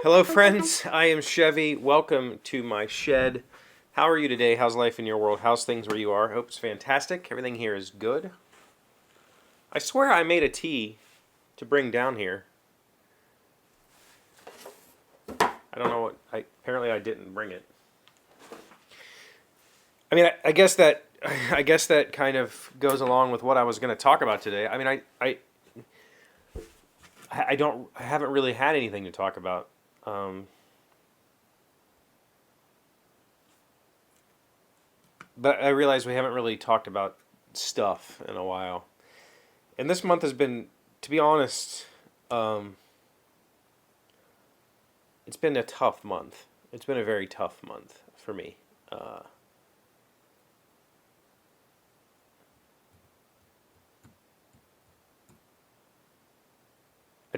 Hello, friends. I am Chevy. Welcome to my shed. How are you today? How's life in your world? How's things where you are? Hope it's fantastic. Everything here is good. I swear I made a tea to bring down here. I don't know what. Apparently I didn't bring it. I mean, I guess that I guess that kind of goes along with what I was going to talk about today. I mean, I haven't really had anything to talk about. But I realize we haven't really talked about stuff in a while. And this month has been, to be honest, it's been a tough month. It's been a very tough month for me. I've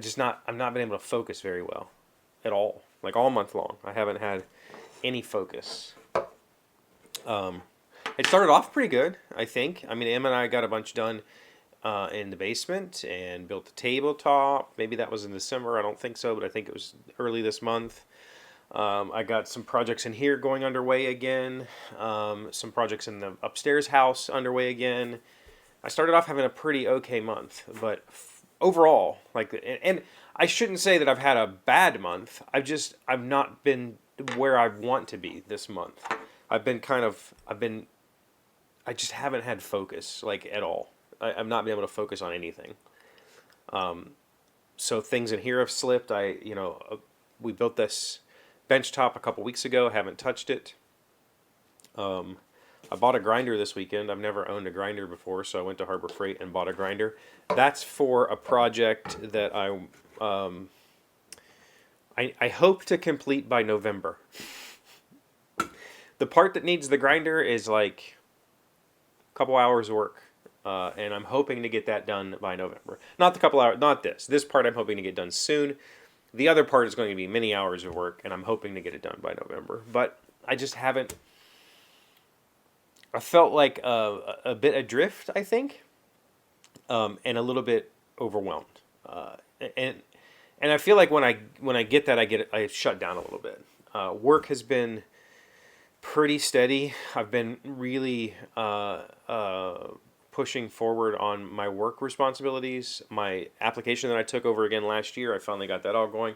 not been able to focus very well at all. Like all month long, I haven't had any focus. Um, it started off pretty good, I think. I mean, Em and I got a bunch done in the basement and built a tabletop. Maybe that was in December. I don't think so, but I think it was early this month. I got some projects in here going underway again. Some projects in the upstairs house underway again. I started off having a pretty okay month, but overall, and I shouldn't say that I've had a bad month. I've not been where I want to be this month. I just haven't had focus, like, at all. I've not been able to focus on anything. So things in here have slipped. We built this bench top a couple weeks ago. Haven't touched it. I bought a grinder this weekend. I've never owned a grinder before, so I went to Harbor Freight and bought a grinder. That's for a project that I hope to complete by November. The part that needs the grinder is like a couple hours of work, and I'm hoping to get that done by November. Not the couple hours, not this. This part I'm hoping to get done soon. The other part is going to be many hours of work, and I'm hoping to get it done by November. But I just haven't. I felt like a bit adrift, I think, and a little bit overwhelmed. And and I feel like when I get that, I shut down a little bit. Work has been pretty steady. I've been really pushing forward on my work responsibilities. My application that I took over again last year, I finally got that all going.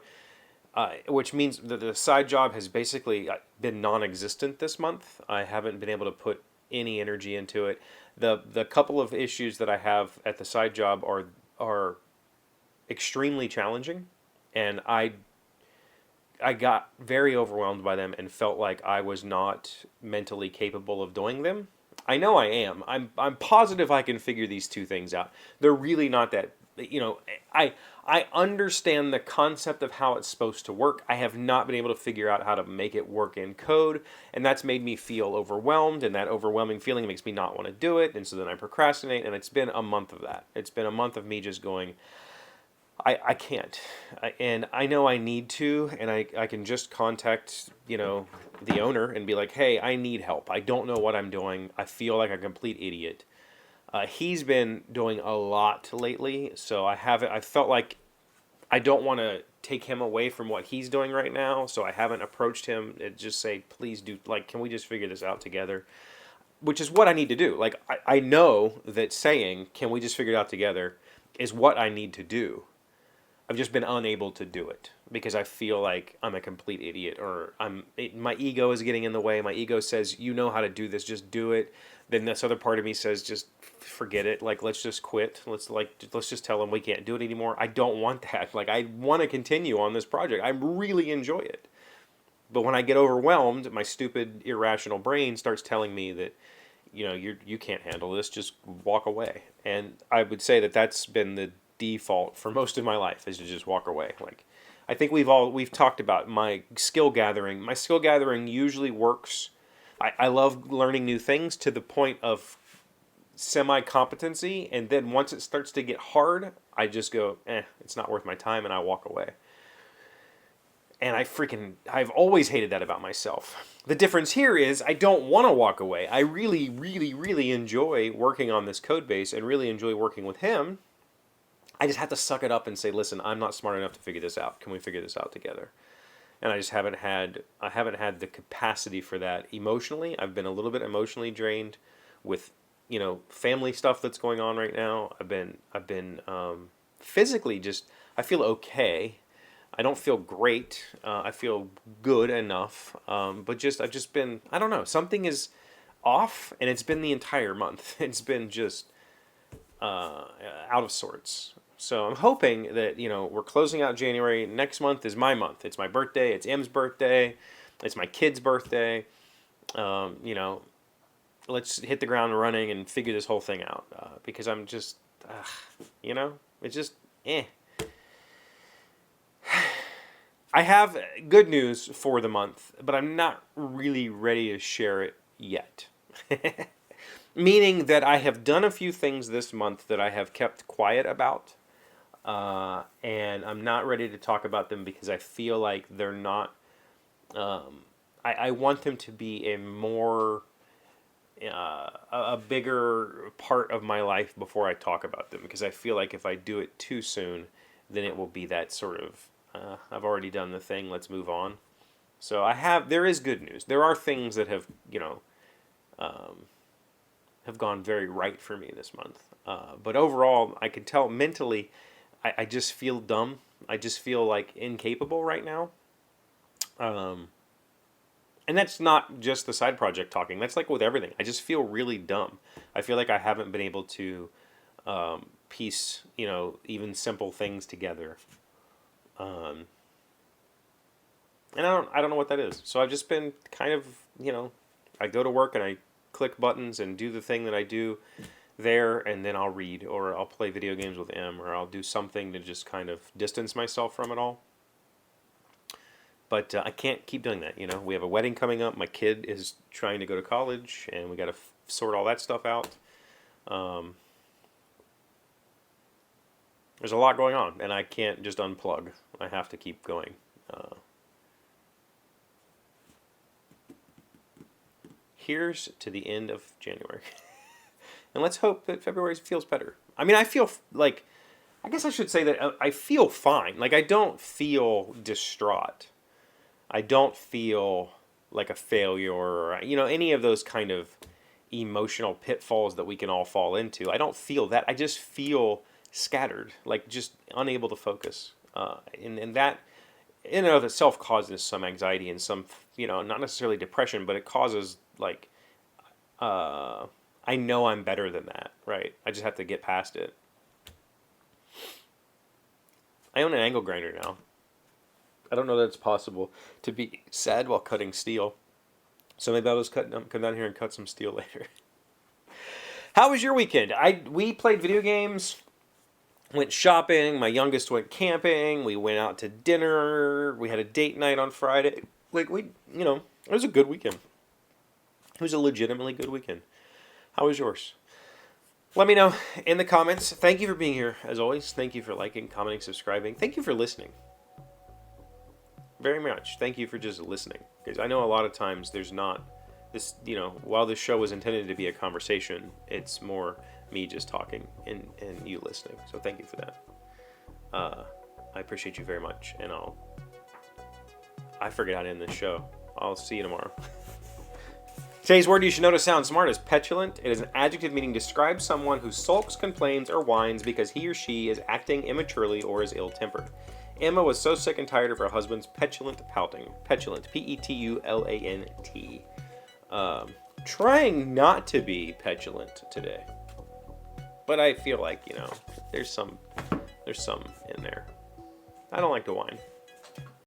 Which means that the side job has basically been non-existent this month. I haven't been able to put any energy into it. The couple of issues that I have at the side job are extremely challenging, and I got very overwhelmed by them and felt like I was not mentally capable of doing them. I know I am. I'm positive I can figure these two things out. They're really not that, I understand the concept of how it's supposed to work. I have not been able to figure out how to make it work in code, and that's made me feel overwhelmed, and that overwhelming feeling makes me not want to do it, and so then I procrastinate, and it's been a month of that. It's been a month of me just going, I can't. And I know I need to, and I can just contact, the owner and be like, hey, I need help. I don't know what I'm doing. I feel like a complete idiot. He's been doing a lot lately, so I felt like I don't want to take him away from what he's doing right now, so I haven't approached him and just say, please do, can we just figure this out together? Which is what I need to do. I know that saying, can we just figure it out together, is what I need to do. I've just been unable to do it because I feel like I'm a complete idiot, or my ego is getting in the way. My ego says, you know how to do this, just do it. Then this other part of me says, just forget it. Let's just quit. Let's just tell them we can't do it anymore. I don't want that. I want to continue on this project. I really enjoy it. But when I get overwhelmed, my stupid, irrational brain starts telling me that, you can't handle this. Just walk away. And I would say that that's been the default for most of my life, is to just walk away. I think we've talked about my skill gathering. My skill gathering usually works. I love learning new things to the point of semi-competency, and then once it starts to get hard, I just go, it's not worth my time, and I walk away. And I've always hated that about myself. The difference here is I don't want to walk away. I really, really, really enjoy working on this code base and really enjoy working with him. I just have to suck it up and say, listen, I'm not smart enough to figure this out. Can we figure this out together? and I haven't had the capacity for that emotionally. I've been a little bit emotionally drained with, family stuff that's going on right now. I've been physically just, I feel okay. I don't feel great. I feel good enough. But I've just been, I don't know, something is off, and it's been the entire month. It's been just out of sorts. So I'm hoping that, we're closing out January. Next month is my month. It's my birthday. It's M's birthday. It's my kid's birthday. Let's hit the ground running and figure this whole thing out. Because I'm just, it's just, eh. I have good news for the month, but I'm not really ready to share it yet. Meaning that I have done a few things this month that I have kept quiet about. And I'm not ready to talk about them because I feel like they're not. I want them to be a more, a bigger part of my life before I talk about them, because I feel like if I do it too soon, then it will be that sort of, I've already done the thing, let's move on. So there is good news. There are things that have, have gone very right for me this month. But overall, I can tell mentally, I just feel dumb. I just feel like incapable right now. And that's not just the side project talking. That's like with everything. I just feel really dumb. I feel like I haven't been able to piece, even simple things together. And I don't know what that is. So I've just been kind of, I go to work and I click buttons and do the thing that I do there, and then I'll read, or I'll play video games with M, or I'll do something to just kind of distance myself from it all. But I can't keep doing that, We have a wedding coming up. My kid is trying to go to college, and we got to sort all that stuff out. There's a lot going on, and I can't just unplug. I have to keep going. Here's to the end of January. And let's hope that February feels better. I mean, I feel like, I guess I should say that I feel fine. Like, I don't feel distraught. I don't feel like a failure or, any of those kind of emotional pitfalls that we can all fall into. I don't feel that. I just feel scattered, like just unable to focus. And that, in and of itself, causes some anxiety and some, not necessarily depression, but it causes, like, I know I'm better than that, right? I just have to get past it. I own an angle grinder now. I don't know that it's possible to be sad while cutting steel. So maybe I'll just come down here and cut some steel later. How was your weekend? We played video games, went shopping, my youngest went camping, we went out to dinner, we had a date night on Friday. Like, it was a good weekend. It was a legitimately good weekend. How was yours? Let me know in the comments. Thank you for being here, as always. Thank you for liking, commenting, subscribing. Thank you for listening. Very much. Thank you for just listening. Because I know a lot of times there's not this, while this show was intended to be a conversation, it's more me just talking and you listening. So thank you for that. I appreciate you very much. And I forget how to end this show. I'll see you tomorrow. Today's word you should know to sound smart is petulant. It is an adjective meaning describes someone who sulks, complains, or whines because he or she is acting immaturely or is ill-tempered. Emma was so sick and tired of her husband's petulant pouting. Petulant, P-E-T-U-L-A-N-T. Trying not to be petulant today. But I feel like, there's some in there. I don't like to whine.